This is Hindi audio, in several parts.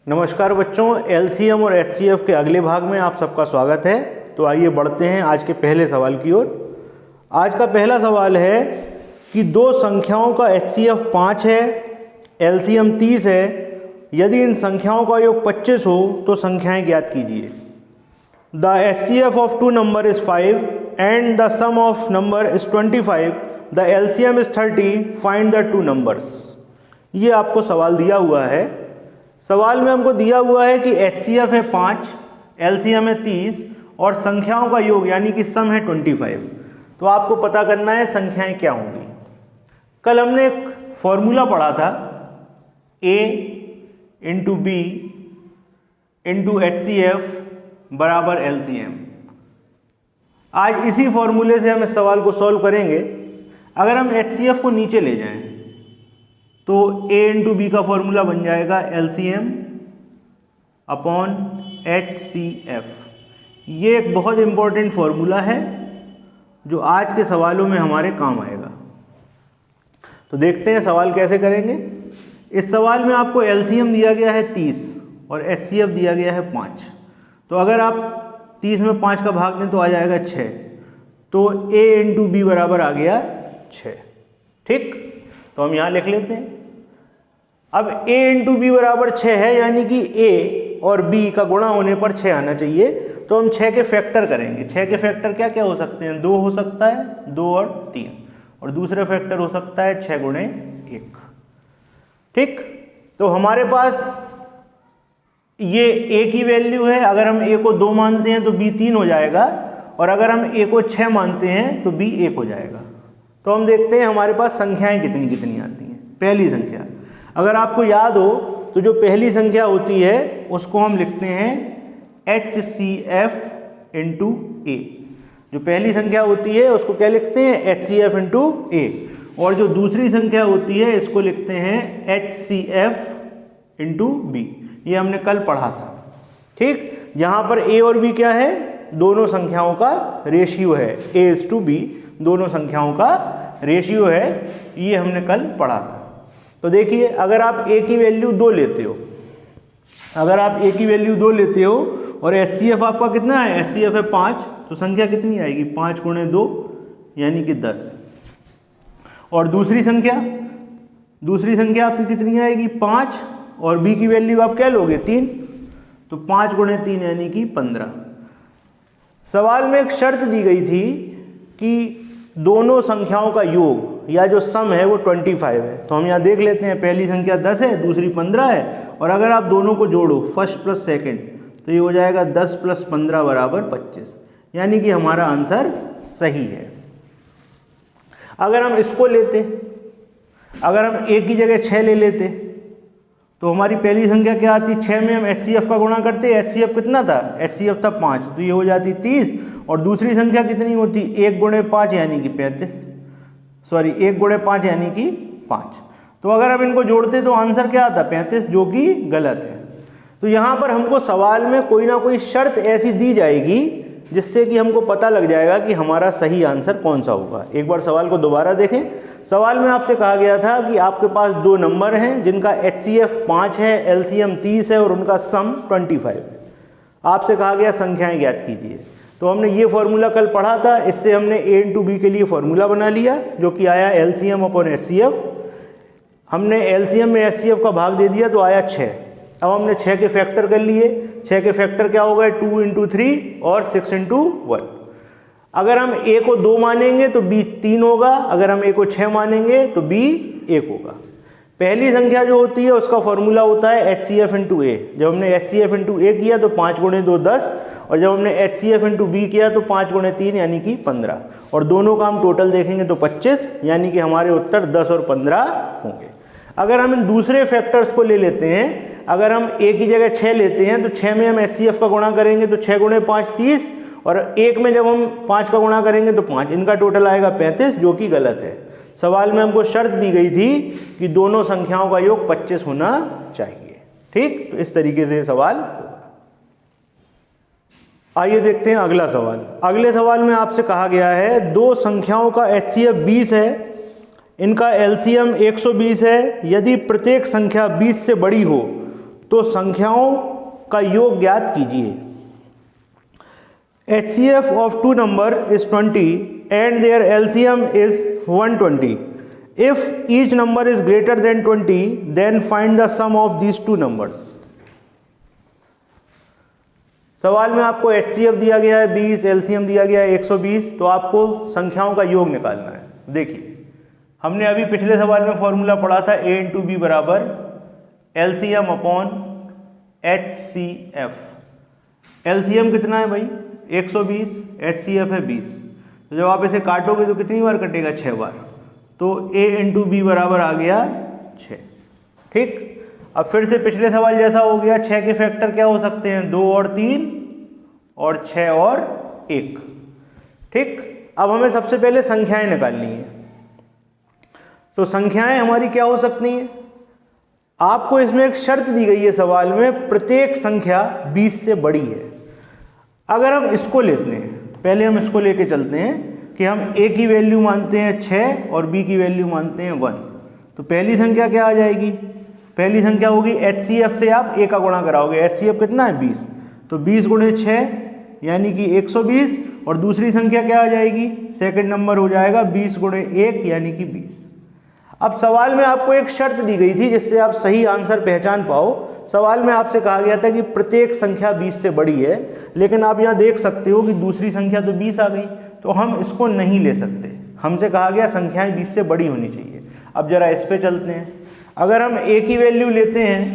नमस्कार बच्चों, एलसीएम और एचसीएफ के अगले भाग में आप सबका स्वागत है। तो आइए बढ़ते हैं आज के पहले सवाल की ओर। आज का पहला सवाल है कि दो संख्याओं का एचसीएफ 5 है, एलसीएम 30 है। यदि इन संख्याओं का योग 25 हो तो संख्याएं ज्ञात कीजिए। The HCF of two number is 5 and the sum of number is 25, the LCM is 30, find the two numbers. ये आपको सवाल दिया हुआ है। सवाल में हमको दिया हुआ है कि एचसीएफ है 5, एलसीएम है 30 और संख्याओं का योग यानी कि सम है 25। तो आपको पता करना है संख्याएं क्या होंगी। कल हमने एक फॉर्मूला पढ़ा था, A into b into HCF बराबर एलसीएम। आज इसी फॉर्मूले से हम इस सवाल को सॉल्व करेंगे। अगर हम एचसीएफ को नीचे ले जाएं तो A इंटू बी का फॉर्मूला बन जाएगा एलसीएम अपॉन एचसीएफ। ये एक बहुत इंपॉर्टेंट फॉर्मूला है जो आज के सवालों में हमारे काम आएगा। तो देखते हैं सवाल कैसे करेंगे। इस सवाल में आपको एलसीएम दिया गया है 30 और एचसीएफ दिया गया है 5। तो अगर आप 30 में 5 का भाग दें तो आ जाएगा 6। तो A इंटू बी बराबर आ गया 6। ठीक, तो हम यहाँ लिख लेते हैं। अब A इंटू बी बराबर 6 है, यानी कि A और B का गुणा होने पर 6 आना चाहिए। तो हम 6 के फैक्टर करेंगे। 6 के फैक्टर क्या क्या हो सकते हैं? 2 हो सकता है, 2 और 3, और दूसरा फैक्टर हो सकता है 6 गुणे 1। ठीक, तो हमारे पास ये A की वैल्यू है। अगर हम A को 2 मानते हैं तो B 3 हो जाएगा, और अगर हम A को 6 मानते हैं तो B 1 हो जाएगा। तो हम देखते हैं हमारे पास संख्याएं कितनी कितनी आती हैं। पहली संख्या, अगर आपको याद हो तो जो पहली संख्या होती है उसको हम लिखते हैं HCF इंटू A। जो पहली संख्या होती है उसको क्या लिखते हैं? HCF into A। और जो दूसरी संख्या होती है इसको लिखते हैं HCF इंटू B। ये हमने कल पढ़ा था। ठीक, यहाँ पर A और B क्या है? दोनों संख्याओं का रेशियो है। A/B दोनों संख्याओं का रेशियो है। ये हमने कल पढ़ा था। तो देखिए, अगर आप A की वैल्यू 2 लेते हो, अगर आप A की वैल्यू 2 लेते हो और एचसीएफ आपका कितना है? एचसीएफ है 5, तो संख्या कितनी आएगी? 5 गुणे 2 यानी कि 10। और दूसरी संख्या आपकी कितनी आएगी? 5, और B की वैल्यू आप क्या लोगे? 3, तो 5 गुणे 3 यानी कि 15। सवाल में एक शर्त दी गई थी कि दोनों संख्याओं का योग या जो सम है वो 25 है। तो हम यहाँ देख लेते हैं, पहली संख्या 10 है, दूसरी 15 है, और अगर आप दोनों को जोड़ो फर्स्ट प्लस सेकंड तो ये हो जाएगा 10 प्लस 15 बराबर 25, यानी कि हमारा आंसर सही है। अगर हम इसको लेते, अगर हम A की जगह 6 ले लेते तो हमारी पहली संख्या क्या आती? 6 में हम HCF का गुणा करते। HCF कितना था? HCF था 5, तो ये हो जाती 30। और दूसरी संख्या कितनी होती? 1 गुणे 5 यानी कि 35, सॉरी 1 गुणे 5 यानी कि 5। तो अगर हम इनको जोड़ते तो आंसर क्या आता? 35, जो कि गलत है। तो यहाँ पर हमको सवाल में कोई ना कोई शर्त ऐसी दी जाएगी जिससे कि हमको पता लग जाएगा कि हमारा सही आंसर कौन सा होगा। एक बार सवाल को दोबारा देखें। सवाल में आपसे कहा गया था कि आपके पास 2 नंबर हैं जिनका HCF 5 है, एलसीएम 30 है और उनका सम 25 है। आपसे कहा गया संख्याएं ज्ञात कीजिए। तो हमने ये फॉर्मूला कल पढ़ा था, इससे हमने A इंटू बी के लिए फॉर्मूला बना लिया जो कि आया एलसीएम अपॉन HCF। हमने एलसीएम में HCF का भाग दे दिया तो आया 6। अब हमने 6 के फैक्टर कर लिए। 6 के फैक्टर क्या हो गए? 2 इंटू 3 और 6 इंटू 1। अगर हम A को 2 मानेंगे तो B 3 होगा, अगर हम A को 6 मानेंगे तो B 1 होगा। पहली संख्या जो होती है उसका फॉर्मूला होता है HCF इंटू A। जब हमने HCF इंटू A किया तो 5 गुणे 2 10, और जब हमने HCF इंटू B किया तो 5 गुणे 3 यानी कि 15, और दोनों का हम टोटल देखेंगे तो 25, यानी कि हमारे उत्तर 10 और 15 होंगे। अगर हम इन दूसरे फैक्टर्स को ले लेते हैं, अगर हम A की जगह 6 लेते हैं तो 6 में हम HCF का गुणा करेंगे तो 6 गुणे 5 30, और 1 में जब हम 5 का गुणा करेंगे तो 5, इनका टोटल आएगा 35, जो कि गलत है। सवाल में हमको शर्त दी गई थी कि दोनों संख्याओं का योग 25 होना चाहिए। ठीक, तो इस तरीके से सवाल होगा। आइए देखते हैं अगला सवाल। अगले सवाल में आपसे कहा गया है दो संख्याओं का HCF 20 है, इनका LCM 120 है। यदि प्रत्येक संख्या 20 से बड़ी हो तो संख्याओं का योग ज्ञात कीजिए। HCF of two number is 20 and their LCM is 120. If each number is greater than 20, then find the sum of these two numbers. सवाल में आपको HCF दिया गया है 20, LCM दिया गया है 120, तो आपको संख्याओं का योग निकालना है। देखिए, हमने अभी पिछले सवाल में फॉर्मूला पढ़ा था A इंटू बी बराबर LCM अपॉन HCF। LCM कितना है भाई? 120, HCF है 20। तो जब आप इसे काटोगे तो कितनी बार कटेगा? 6 बार। तो A इंटू बी बराबर आ गया 6। ठीक, अब फिर से पिछले सवाल जैसा हो गया। 6 के फैक्टर क्या हो सकते हैं? 2 और 3 और 6 और 1। ठीक, अब हमें सबसे पहले संख्याएं निकालनी है। तो संख्याएं हमारी क्या हो सकती हैं? आपको इसमें एक शर्त दी गई है सवाल में, प्रत्येक संख्या 20 से बड़ी है। अगर हम इसको लेते हैं, पहले हम इसको लेके चलते हैं कि हम A की वैल्यू मानते हैं 6 और B की वैल्यू मानते हैं 1। तो पहली संख्या क्या आ जाएगी? पहली संख्या होगी HCF से आप A का गुणा कराओगे। HCF कितना है? 20। तो 20 गुणे 6 यानी कि 120। और दूसरी संख्या क्या आ जाएगी? सेकंड नंबर हो जाएगा 20 गुणे 1 यानी कि 20। अब सवाल में आपको एक शर्त दी गई थी जिससे आप सही आंसर पहचान पाओ। सवाल में आपसे कहा गया था कि प्रत्येक संख्या 20 से बड़ी है, लेकिन आप यहाँ देख सकते हो कि दूसरी संख्या तो 20 आ गई, तो हम इसको नहीं ले सकते। हमसे कहा गया संख्याएं 20 से बड़ी होनी चाहिए। अब जरा इस पे चलते हैं। अगर हम A की वैल्यू लेते हैं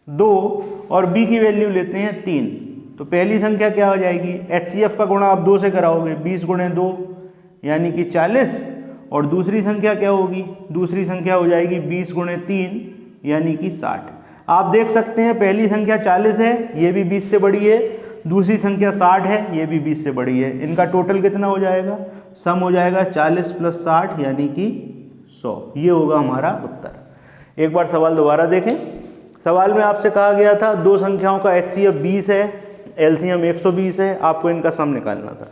2 और B की वैल्यू लेते हैं 3, तो पहली संख्या क्या हो जाएगी? HCF का गुणा आप 2 से कराओगे, 20 गुणे 2 यानी कि 40। और दूसरी संख्या क्या होगी? दूसरी संख्या हो जाएगी 20 गुणे 3 यानी कि 60। आप देख सकते हैं पहली संख्या 40 है, ये भी 20 से बड़ी है। दूसरी संख्या 60 है, ये भी 20 से बड़ी है। इनका टोटल कितना हो जाएगा? सम हो जाएगा 40 प्लस 60 यानी कि 100। ये होगा हमारा उत्तर। एक बार सवाल दोबारा देखें। सवाल में आपसे कहा गया था दो संख्याओं का HCF 20 है, LCM 120 है, आपको इनका सम निकालना था।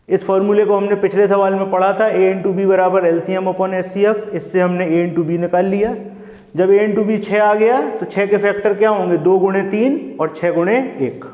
इस फॉर्मूले को हमने पिछले सवाल में पढ़ा था, A इंटू बी बराबर LCM अपॉन HCF। इससे हमने A इंटू बी निकाल लिया। जब A इंटू बी 6 आ गया तो 6 के फैक्टर क्या होंगे? 2 गुणे 3 और 6 गुणे 1।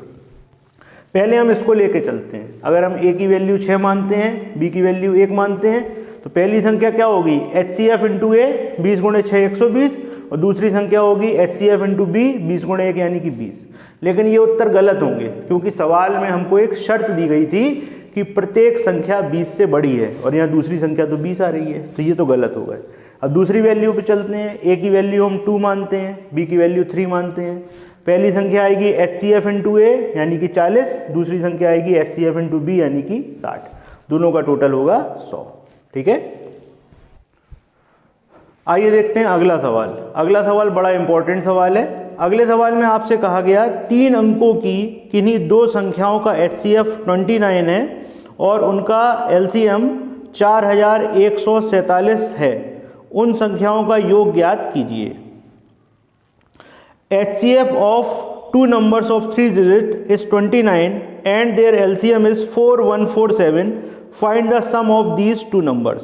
पहले हम इसको लेके चलते हैं। अगर हम A की वैल्यू 6 मानते हैं, B की वैल्यू 1 मानते हैं, तो पहली संख्या क्या होगी? HCF इंटू A 20 गुणे 6 120, और दूसरी संख्या होगी HCF इंटू B 20 गुणे 1 यानी कि 20। लेकिन ये उत्तर गलत होंगे, क्योंकि सवाल में हमको एक शर्त दी गई थी कि प्रत्येक संख्या 20 से बड़ी है, और यहाँ दूसरी संख्या तो 20 आ रही है, तो ये तो गलत हो गए। अब दूसरी वैल्यू पे चलते हैं। A की वैल्यू हम 2 मानते हैं, B की वैल्यू 3 मानते हैं। पहली संख्या आएगी HCF इंटू A यानी कि 40, दूसरी संख्या आएगी HCF इंटू B यानी कि 60। दोनों का टोटल होगा 100। ठीक है, आइए देखते हैं अगला सवाल। अगला सवाल बड़ा इंपॉर्टेंट सवाल है। अगले सवाल में आपसे कहा गया 3 अंकों की किन्हीं दो संख्याओं का HCF 29 है और उनका LCM 4147 है। उन संख्याओं का योग ज्ञात कीजिए। HCF of two numbers of 3 digits is 29 and their LCM is 4147. Find the sum of these two numbers.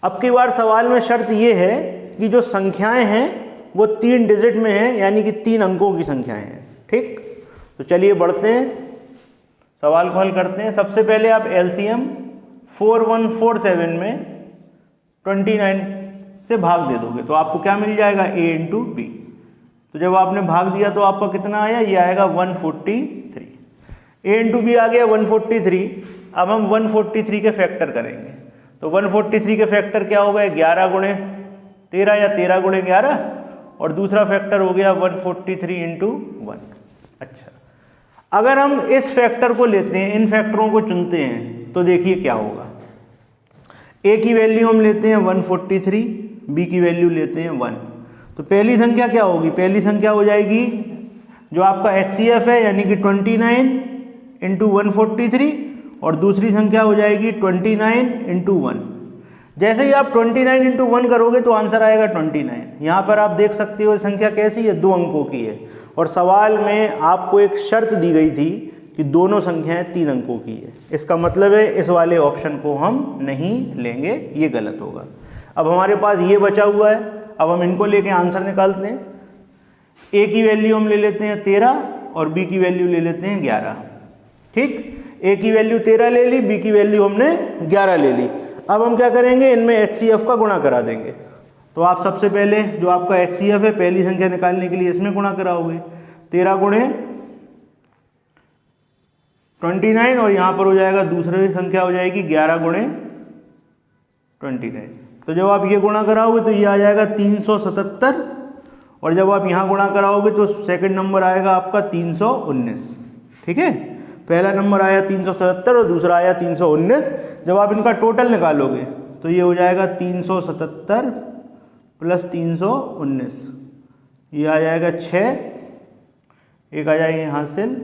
अब की बार सवाल में शर्त ये है कि जो संख्याएं हैं वो 3 डिजिट में हैं, यानी कि 3 अंकों की संख्याएं हैं। ठीक, तो चलिए बढ़ते हैं, सवाल को हल करते हैं। सबसे पहले आप LCM 4147 में 29 से भाग दे दोगे तो आपको क्या मिल जाएगा? A into b. तो जब आपने भाग दिया तो आपका कितना आया? ये आएगा 143। A इंटू बी आ गया 143। अब हम 143 के फैक्टर करेंगे, तो 143 के फैक्टर क्या होगा? 11 गुणे 13 या 13 गुणे 11, और दूसरा फैक्टर हो गया 143 इंटू 1। अच्छा, अगर हम इस फैक्टर को लेते हैं, इन फैक्टरों को चुनते हैं, तो देखिए क्या होगा। A की वैल्यू हम लेते हैं 143, B की वैल्यू लेते हैं 1। तो पहली संख्या क्या होगी? पहली संख्या हो जाएगी जो आपका HCF है यानी कि 29 इंटू 143, और दूसरी संख्या हो जाएगी 29 इंटू 1। जैसे ही आप 29 इंटू 1 करोगे तो आंसर आएगा 29। यहाँ पर आप देख सकते हो संख्या कैसी है? 2 अंकों की है, और सवाल में आपको एक शर्त दी गई थी कि दोनों संख्याएं 3 अंकों की है। इसका मतलब है इस वाले ऑप्शन को हम नहीं लेंगे, ये गलत होगा। अब हमारे पास ये बचा हुआ है, अब हम इनको लेके आंसर निकालते हैं। ए की वैल्यू हम ले लेते हैं 13 और बी की वैल्यू ले लेते हैं 11। ठीक, ए की वैल्यू 13 ले ली, बी की वैल्यू हमने 11 ले ली। अब हम क्या करेंगे, इनमें HCF का गुणा करा देंगे। तो आप सबसे पहले जो आपका HCF है पहली संख्या निकालने के लिए इसमें गुणा कराओगे, 13 गुणे 29 और यहाँ पर हो जाएगा दूसरी संख्या हो जाएगी 11 गुणे 29। तो जब आप ये गुणा कराओगे तो ये आ जाएगा 377 और जब आप यहाँ गुणा कराओगे तो सेकंड नंबर आएगा आपका 319। ठीक है, पहला नंबर आया 377 और दूसरा आया 319। जब आप इनका टोटल निकालोगे तो ये हो जाएगा 377 प्लस 319, ये आ जाएगा 6, एक आ जाएगा हासिल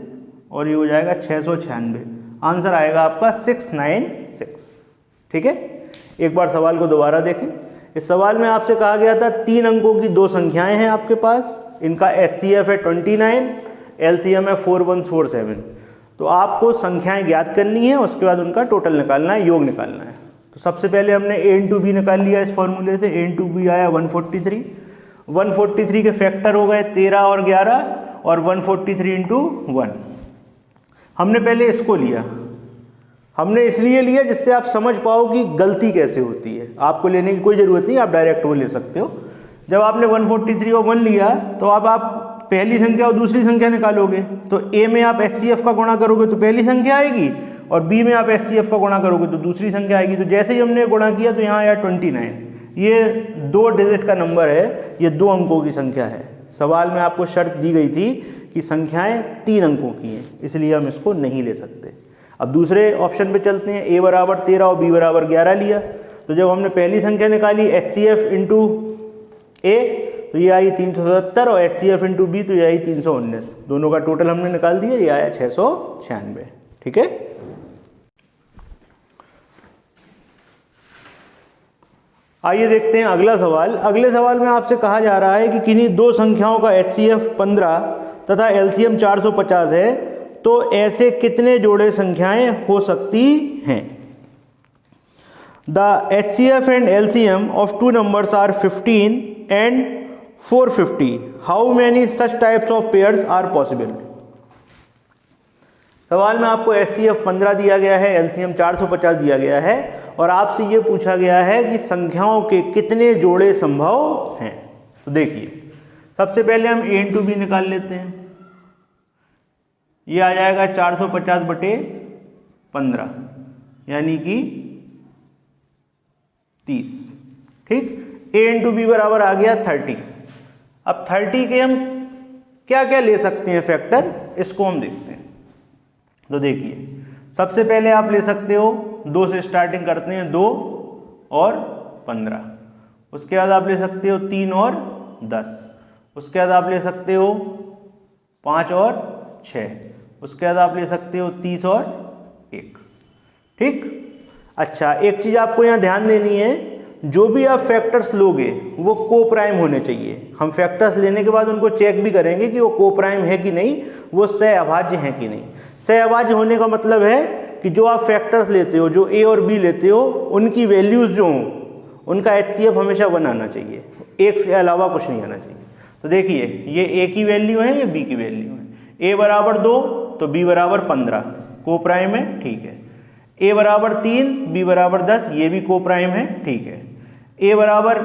और ये हो जाएगा 696। आंसर आएगा आपका 696। ठीक है, एक बार सवाल को दोबारा देखें। इस सवाल में आपसे कहा गया था 3 अंकों की 2 संख्याएं हैं आपके पास, इनका HCF है 29, LCM है 4147। तो आपको संख्याएं ज्ञात करनी है, उसके बाद उनका टोटल निकालना है, योग निकालना है। तो सबसे पहले हमने A इंटू बी निकाल लिया इस फॉर्मूले से। A इंटू बी आया 143, 143 के फैक्टर हो गए 13 और 11 और 143 इंटू 1। हमने पहले इसको लिया, हमने इसलिए लिया जिससे आप समझ पाओ कि गलती कैसे होती है। आपको लेने की कोई ज़रूरत नहीं, आप डायरेक्ट वो ले सकते हो। जब आपने 143 और 1 लिया तो अब आप पहली संख्या और दूसरी संख्या निकालोगे। तो A में आप HCF का गुणा करोगे तो पहली संख्या आएगी और B में आप HCF का गुणा करोगे तो दूसरी संख्या आएगी। तो जैसे ही हमने गुणा किया तो यहाँ आया 29। ये 2 डिजिट का नंबर है, ये 2 अंकों की संख्या है। सवाल में आपको शर्त दी गई थी कि संख्याएं 3 अंकों की हैं, इसलिए हम इसको नहीं ले सकते। अब दूसरे ऑप्शन पे चलते हैं। A बराबर 13 और B बराबर 11 लिया। तो जब हमने पहली संख्या निकाली HCF इंटू A तो ये आई 377 और HCF इंटू B तो ये आई 319। दोनों का टोटल हमने निकाल दिया, ये आया 696। ठीक है, आइए देखते हैं अगला सवाल। अगले सवाल में आपसे कहा जा रहा है कि किन्हीं 2 संख्याओं का HCF 15 तथा LCM 450 है, तो ऐसे कितने जोड़े संख्याएं हो सकती हैं। The HCF and LCM of 2 numbers are 15 and 450. How many such types of pairs are possible. सवाल में आपको HCF 15 दिया गया है, LCM 450 दिया गया है और आपसे ये पूछा गया है कि संख्याओं के कितने जोड़े संभव हैं। तो देखिए, सबसे पहले हम A इंटू बी निकाल लेते हैं। ये आ जाएगा 450 बटे 15 यानी कि 30। ठीक, A इंटू बी बराबर आ गया 30। अब 30 के हम क्या क्या ले सकते हैं फैक्टर, इसको हम देखते हैं। तो देखिए, सबसे पहले आप ले सकते हो 2 से स्टार्टिंग करते हैं, 2 और 15। उसके बाद आप ले सकते हो 3 और 10। उसके बाद आप ले सकते हो 5 और 6। उसके बाद आप ले सकते हो 30 और 1। ठीक, अच्छा एक चीज़ आपको यहाँ ध्यान देनी है, जो भी आप फैक्टर्स लोगे वो को प्राइम होने चाहिए। हम फैक्टर्स लेने के बाद उनको चेक भी करेंगे कि वो को प्राइम है कि नहीं, वो सहअभाज्य हैं कि नहीं। सहअभाज्य होने का मतलब है कि जो आप फैक्टर्स लेते हो, जो A और B लेते हो, उनकी वैल्यूज़ जो हों उनका HCF हमेशा 1 आना चाहिए, 1 के अलावा कुछ नहीं आना चाहिए। तो देखिए, ये A की वैल्यू है, ये B की वैल्यू है। A बराबर 2 तो B बराबर 15, को प्राइम है, ठीक है। A बराबर 3, B बराबर 10, ये भी को प्राइम है, ठीक है। A बराबर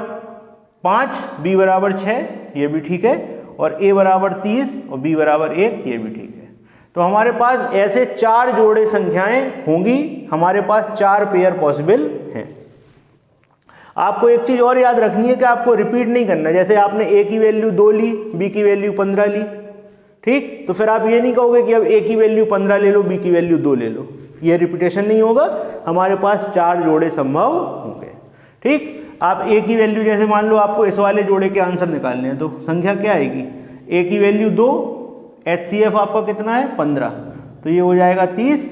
5, B बराबर 6, ये भी ठीक है। और A बराबर 30 और B बराबर 1, ये भी ठीक है। तो हमारे पास ऐसे 4 जोड़े संख्याएं होंगी, हमारे पास 4 पेयर पॉसिबल हैं। आपको एक चीज़ और याद रखनी है कि आपको रिपीट नहीं करना। जैसे आपने A की वैल्यू 2 ली, B की वैल्यू 15 ली, ठीक, तो फिर आप ये नहीं कहोगे कि अब A की वैल्यू 15 ले लो, B की वैल्यू 2 ले लो। ये रिपीटेशन नहीं होगा, हमारे पास 4 जोड़े संभव होंगे। ठीक, आप A की वैल्यू जैसे मान लो आपको इस वाले जोड़े के आंसर निकालने हैं, तो संख्या क्या आएगी, A की वैल्यू 2, HCF आपका कितना है 15, तो ये हो जाएगा 30।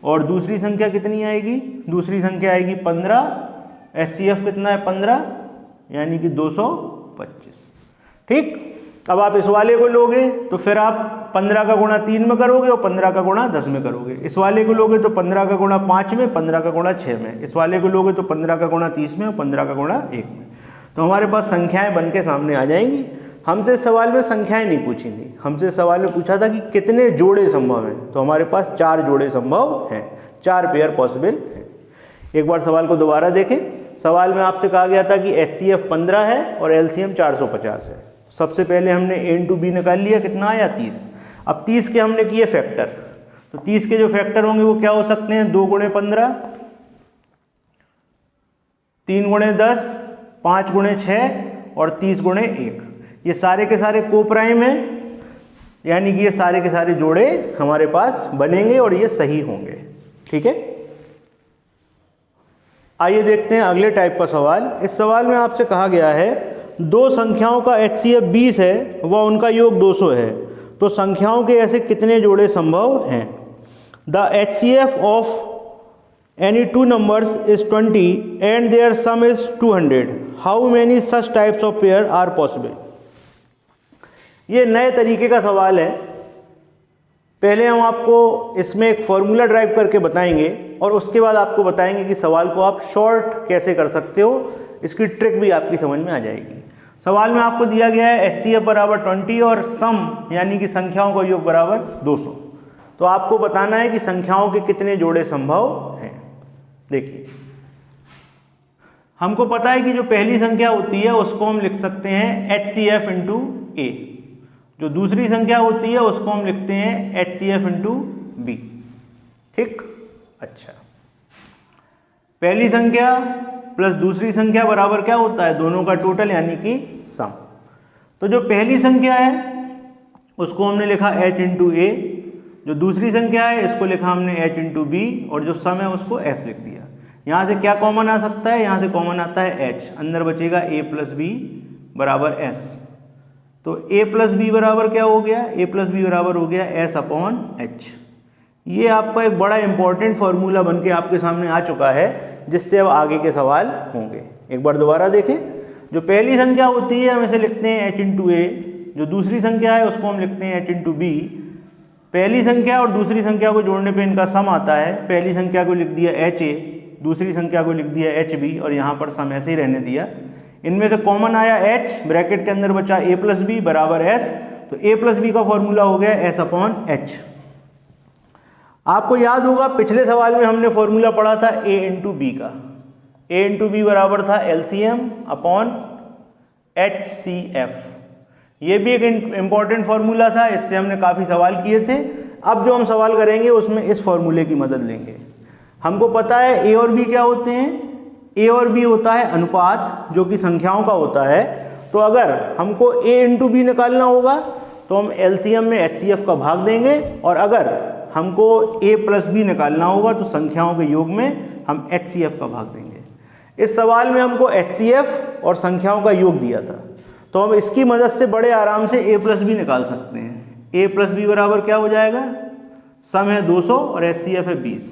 और दूसरी संख्या कितनी आएगी, दूसरी संख्या आएगी 15, HCF कितना है 15 यानी कि 225। ठीक, अब आप इस वाले को लोगे तो फिर आप 15 का गुणा 3 में करोगे और 15 का गुणा 10 में करोगे। इस वाले को लोगे तो 15 का गुणा 5 में, 15 का गुणा 6 में। इस वाले को लोगे तो 15 का गुणा 30 में और 15 का गुणा 1 में। तो हमारे पास संख्याएं बन के सामने आ जाएंगी। हमसे सवाल में संख्याएं नहीं पूछी थी, हमसे सवाल में पूछा था कि कितने जोड़े संभव हैं। तो हमारे पास 4 जोड़े संभव हैं, 4 पेयर पॉसिबल हैं। एक बार सवाल को दोबारा देखें। सवाल में आपसे कहा गया था कि HCF 15 है और LCM 450 है। सबसे पहले हमने A इंटू बी निकाल लिया, कितना आया 30। अब 30 के हमने किए फैक्टर, तो 30 के जो फैक्टर होंगे वो क्या हो सकते हैं, 2 गुणे 15, 3 गुणे 10, 5 गुणे 6 और 30 गुणे 1। ये सारे के सारे कोप्राइम हैं, यानी कि ये सारे के सारे जोड़े हमारे पास बनेंगे और ये सही होंगे। ठीक है, आइए देखते हैं अगले टाइप का सवाल। इस सवाल में आपसे कहा गया है दो संख्याओं का HCF 20 है व उनका योग 200 है, तो संख्याओं के ऐसे कितने जोड़े संभव हैं। The HCF of any two numbers is 20 and their sum is 200, how many such types of pair are possible. ये नए तरीके का सवाल है। पहले हम आपको इसमें एक फॉर्मूला ड्राइव करके बताएंगे और उसके बाद आपको बताएंगे कि सवाल को आप शॉर्ट कैसे कर सकते हो, इसकी ट्रिक भी आपकी समझ में आ जाएगी। सवाल में आपको दिया गया है HCF बराबर 20 और सम यानी कि संख्याओं का योग बराबर 200। तो आपको बताना है कि संख्याओं के कितने जोड़े संभव हैं। देखिए, हमको पता है कि जो पहली संख्या होती है उसको हम लिख सकते हैं HCF इंटू A, जो दूसरी संख्या होती है उसको हम लिखते हैं HCF इंटू B। ठीक, अच्छा, पहली संख्या प्लस दूसरी संख्या बराबर क्या होता है, दोनों का टोटल यानी कि सम। तो जो पहली संख्या है उसको हमने लिखा H इंटू A, जो दूसरी संख्या है इसको लिखा हमने H इंटू B और जो सम है उसको S लिख दिया। यहाँ से क्या कॉमन आ सकता है, यहाँ से कॉमन आता है H, अंदर बचेगा A प्लस B बराबर S। तो A प्लस बी बराबर क्या हो गया, A प्लस बी बराबर हो गया S अपॉन H। ये आपका एक बड़ा इंपॉर्टेंट फॉर्मूला बन के आपके सामने आ चुका है, जिससे अब आगे के सवाल होंगे। एक बार दोबारा देखें, जो पहली संख्या होती है हम इसे लिखते हैं H इंटू A, जो दूसरी संख्या है उसको हम लिखते हैं H इंटू B। पहली संख्या और दूसरी संख्या को जोड़ने पे इनका सम आता है। पहली संख्या को लिख दिया HA, दूसरी संख्या को लिख दिया HB और यहाँ पर सम ऐसे ही रहने दिया। इनमें से कॉमन आया H, ब्रैकेट के अंदर बचा A प्लस बी बराबर S, तो A प्लस बी का फॉर्मूला हो गया S अपॉन H। आपको याद होगा पिछले सवाल में हमने फॉर्मूला पढ़ा था A इंटू बी का। A इंटू बी बराबर था LCM अपॉन HCF। ये भी एक इंपॉर्टेंट फॉर्मूला था, इससे हमने काफ़ी सवाल किए थे। अब जो हम सवाल करेंगे उसमें इस फॉर्मूले की मदद लेंगे। हमको पता है A और B क्या होते हैं, A और B होता है अनुपात जो कि संख्याओं का होता है। तो अगर हमको A इंटू बी निकालना होगा तो हम LCM में HCF का भाग देंगे, और अगर हमको A प्लस बी निकालना होगा तो संख्याओं के योग में हम HCF का भाग देंगे। इस सवाल में हमको HCF और संख्याओं का योग दिया था, तो हम इसकी मदद से बड़े आराम से A प्लस बी निकाल सकते हैं। A प्लस बी बराबर क्या हो जाएगा, सम है 200 और HCF है 20,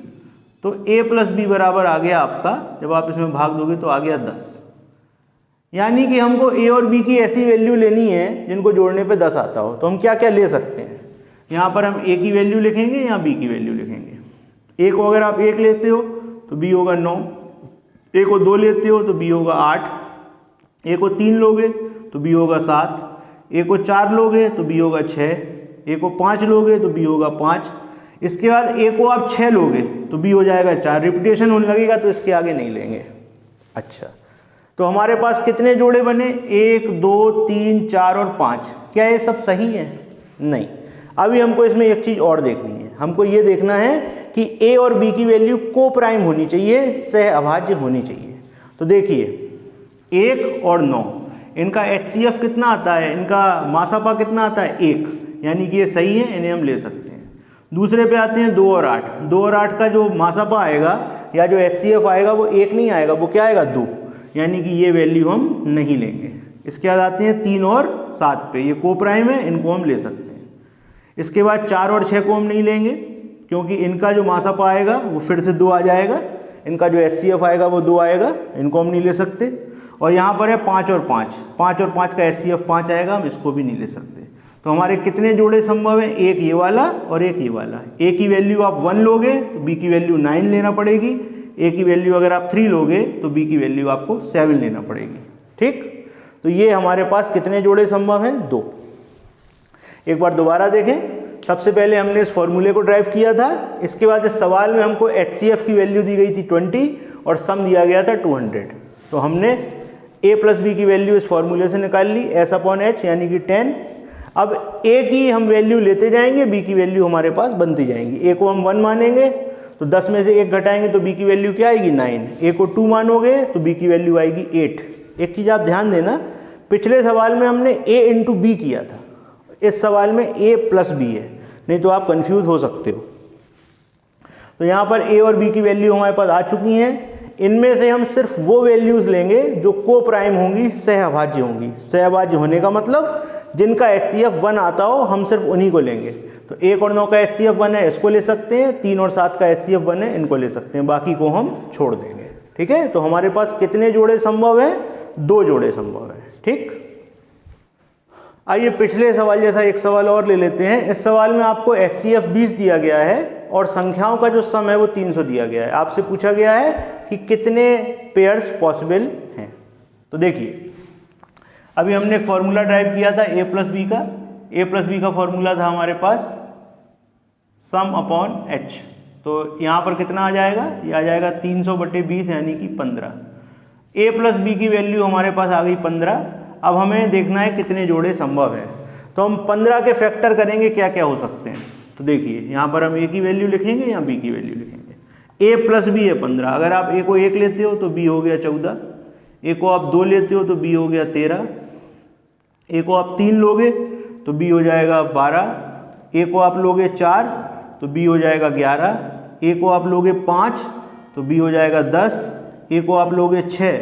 तो A प्लस बी बराबर आ गया आपका, जब आप इसमें भाग दोगे तो आ गया 10। यानी कि हमको A और B की ऐसी वैल्यू लेनी है जिनको जोड़ने पे 10 आता हो। तो हम क्या क्या ले सकते हैं, यहाँ पर हम A की वैल्यू लिखेंगे, यहाँ B की वैल्यू लिखेंगे। A को अगर आप 1 लेते हो तो B होगा 9, A को 2 लेते हो तो B होगा 8, A को 3 लोगे तो B होगा 7, A को 4 लोगे तो B होगा 6, A को 5 लोगे तो B होगा 5। इसके बाद A को आप 6 लोगे तो B हो जाएगा 4। रिपीटेशन होने लगेगा तो इसके आगे नहीं लेंगे। अच्छा, तो हमारे पास कितने जोड़े बने, 1 2 3 4 और 5। क्या ये सब सही है? नहीं। अभी हमको इसमें एक चीज़ और देखनी है। हमको ये देखना है कि A और B की वैल्यू को प्राइम होनी चाहिए, सह अभाज्य होनी चाहिए। तो देखिए 1 और 9, इनका HCF कितना आता है, इनका मासापा कितना आता है 1, यानी कि ये सही है, इन्हें हम ले सकते हैं। दूसरे पे आते हैं 2 और 8। 2 और 8 का जो मासापा आएगा या जो HCF आएगा वो 1 नहीं आएगा, वो क्या आएगा 2, यानी कि ये वैल्यू हम नहीं लेंगे। इसके बाद आते हैं 3 और 7 पे, ये को प्राइम है, इनको हम ले सकते हैं। इसके बाद 4 और 6 को हम नहीं लेंगे क्योंकि इनका जो मासापा आएगा वो फिर से 2 आ जाएगा, इनका जो HCF आएगा वो 2 आएगा, इनको हम नहीं ले सकते। और यहाँ पर है 5 और 5, 5 और 5 का HCF 5 आएगा, हम इसको भी नहीं ले सकते। तो हमारे कितने जोड़े संभव है, एक ये वाला और एक ये वाला। A की वैल्यू आप 1 लोगे तो B की वैल्यू 9 लेना पड़ेगी, A की वैल्यू अगर आप 3 लोगे तो B की वैल्यू आपको 7 लेना पड़ेगी। ठीक, तो ये हमारे पास कितने जोड़े संभव हैं? 2। एक बार दोबारा देखें, सबसे पहले हमने इस फॉर्मूले को ड्राइव किया था, इसके बाद इस सवाल में हमको HCF की वैल्यू दी गई थी 20 और सम दिया गया था 200। तो हमने a प्लस बी की वैल्यू इस फॉर्मूले से निकाल ली, S/H यानी कि 10। अब a की हम वैल्यू लेते जाएंगे, b की वैल्यू हमारे पास बनती जाएंगी। a को हम 1 मानेंगे तो 10 में से 1 घटाएंगे तो b की वैल्यू क्या आएगी? 9। a को 2 मानोगे तो b की वैल्यू आएगी 8। एक चीज़ आप ध्यान देना, पिछले सवाल में हमने a इंटू बी किया था, इस सवाल में a प्लस बी है, नहीं तो आप कंफ्यूज हो सकते हो। तो यहाँ पर a और b की वैल्यू हमारे पास आ चुकी हैं। इनमें से हम सिर्फ वो वैल्यूज लेंगे जो को प्राइम होंगी, सहभाज्य होंगी। सहभाज्य होने का मतलब जिनका HCF 1 आता हो, हम सिर्फ उन्हीं को लेंगे। तो 1 और 9 का HCF 1 है, इसको ले सकते हैं। 3 और 7 का HCF 1 है, इनको ले सकते हैं। बाकी को हम छोड़ देंगे। ठीक है, तो हमारे पास कितने जोड़े संभव है? 2 जोड़े संभव है। ठीक, आइए पिछले सवाल जैसा एक सवाल और ले लेते हैं। इस सवाल में आपको HCF 20 दिया गया है और संख्याओं का जो सम है वो 300 दिया गया है। आपसे पूछा गया है कि कितने पेयर्स पॉसिबल हैं। तो देखिए, अभी हमने एक फॉर्मूला ड्राइव किया था a प्लस बी का। a प्लस बी का फॉर्मूला था हमारे पास सम अपॉन h। तो यहाँ पर कितना आ जाएगा? ये आ जाएगा 300/20 यानी कि 15। a प्लस बी की वैल्यू हमारे पास आ गई 15। अब हमें देखना है कितने जोड़े संभव हैं। तो हम 15 के फैक्टर करेंगे, क्या क्या हो सकते हैं। तो देखिए, यहाँ पर हम a की वैल्यू लिखेंगे या b की वैल्यू लिखेंगे। a प्लस बी है 15। अगर आप a को 1 लेते हो तो b हो गया 14। a को आप 2 लेते हो तो b हो गया 13। a को आप 3 लोगे तो b हो जाएगा 12। a को आप लोगे 4 तो b हो जाएगा 11। a को आप लोगे 5 तो b हो जाएगा 10। a को आप लोगे 6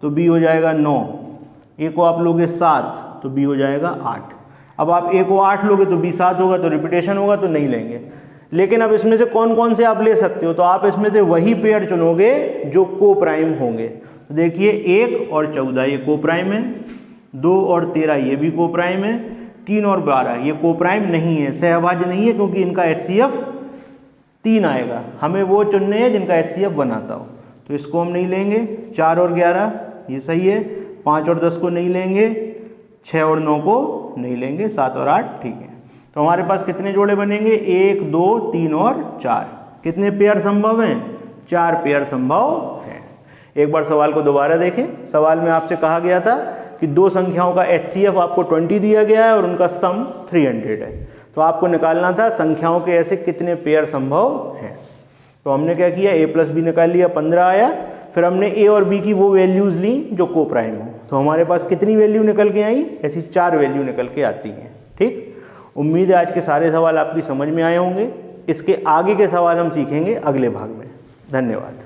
तो b हो जाएगा 9। a को आप लोगे 7 तो b हो जाएगा 8। अब आप a को 8 लोगे तो b 7 होगा, तो रिपीटेशन होगा तो नहीं लेंगे। लेकिन अब इसमें से कौन कौन से आप ले सकते हो? तो आप इसमें से वही पेयर चुनोगे जो को प्राइम होंगे। तो देखिए, 1 और 14 ये को प्राइम है, 2 और 13 ये भी को प्राइम है, 3 और 12 ये को प्राइम नहीं है, सहभाज्य नहीं है, क्योंकि इनका HCF 3 आएगा। हमें वो चुनने हैं जिनका HCF 1 आता हो, तो इसको हम नहीं लेंगे। 4 और 11 ये सही है, 5 और 10 को नहीं लेंगे, 6 और 9 को नहीं लेंगे, 7 और 8 ठीक है। तो हमारे पास कितने जोड़े बनेंगे? 1, 2, 3 और 4। कितने पेयर संभव हैं? 4 पेयर संभव हैं। एक बार सवाल को दोबारा देखें। सवाल में आपसे कहा गया था कि 2 संख्याओं का HCF आपको 20 दिया गया है और उनका सम 300 है। तो आपको निकालना था संख्याओं के ऐसे कितने पेयर संभव हैं। तो हमने क्या किया? a प्लस बी निकाल लिया, 15 आया। फिर हमने a और b की वो वैल्यूज ली जो को प्राइम हो। तो हमारे पास कितनी वैल्यू निकल के आई? ऐसी 4 वैल्यू निकल के आती हैं। ठीक, उम्मीद है आज के सारे सवाल आपकी समझ में आए होंगे। इसके आगे के सवाल हम सीखेंगे अगले भाग में। धन्यवाद।